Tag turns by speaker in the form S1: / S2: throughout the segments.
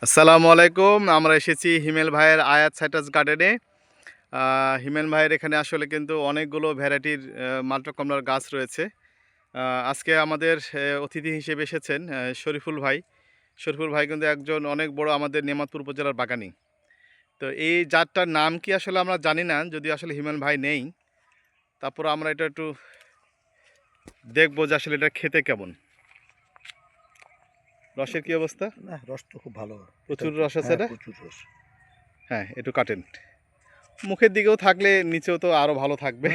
S1: আসসালামু আলাইকুম। আমরা এসেছি হিমেল ভাইয়ের আয়াত সাইটাস গার্ডেনে। হিমেল ভাইয়ের এখানে আসলে কিন্তু অনেকগুলো ভ্যারাইটির মাল্টা কমলার গাছ রয়েছে। আজকে আমাদের অতিথি হিসেবে এসেছেন শরীফুল ভাই। শরীফুল ভাই কিন্তু একজন অনেক বড় আমাদের নেমাতপুর উপজেলার বাগানি। তো এই জাতটার নাম কি আসলে আমরা জানি না, যদি আসলে হিমেল ভাই নেই, তারপর আমরা এটা একটু দেখবো যে আসলে এটা খেতে কেমন। রসের কি অবস্থা?
S2: না, রস তো খুব ভালো,
S1: প্রচুর রস আছে এটা।
S2: প্রচুর রস।
S1: হ্যাঁ, একটু কাটেন। মুখের দিকেও থাকলে নিচেও তো আরো ভালো থাকবে।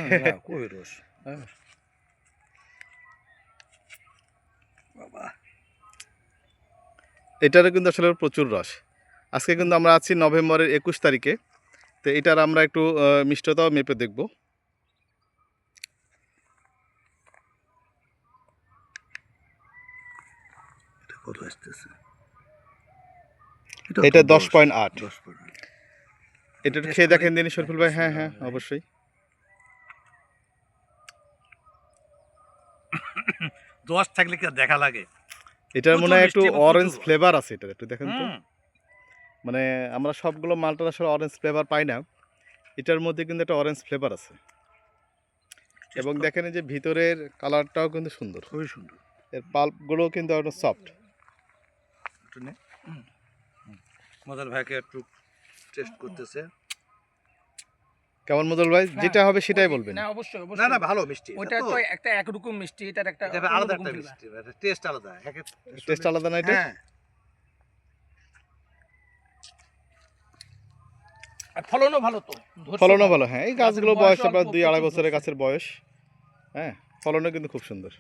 S2: খুবই রস। বাবা,
S1: এটারও কিন্তু আসলে প্রচুর রস। আজকে কিন্তু আমরা আছি নভেম্বরের 21 তারিখে। তো এটার আমরা একটু মিষ্টতাও মেপে দেখব।
S2: কত আসতেছে?
S1: এটা 10.8। এটা একটু খেয়ে দেখেন দিন শরীফুল ভাই। হ্যাঁ হ্যাঁ, অবশ্যই।
S2: দশ থাকলে কি দেখা লাগে?
S1: এটার মনে হয় একটু অরেঞ্জ ফ্লেভার আছে, এটা একটু দেখেন তো। মানে আমরা সবগুলো মালটার আসলে অরেঞ্জ ফ্লেভার পাই না, এটার মধ্যে কিন্তু একটা অরেঞ্জ ফ্লেভার আছে। এবং দেখেন যে ভিতরের কালারটাও কিন্তু সুন্দর,
S2: খুবই সুন্দর।
S1: এর পাল্পগুলো কিন্তু একটু সফট।
S2: মজার ভাইকে একটু টেস্ট করতেছে।
S1: কেমন মদল ভাই? যেটা হবে সেটাই বলবেন।
S3: না অবশ্যই
S2: না না, ভালো মিষ্টি।
S3: ওটা তো একটা একরকম মিষ্টি, এটার একটা
S2: আলাদা একটা মিষ্টি, টেস্ট আলাদা।
S1: টেস্ট আলাদা না এটা?
S2: হ্যাঁ,
S3: আর ফলনও ভালো তো।
S1: ফলনও ভালো। হ্যাঁ, এই গাছগুলো বয়স আপনার 2-2.5 বছরের গাছের বয়স। হ্যাঁ, ফলনও কিন্তু খুব সুন্দর।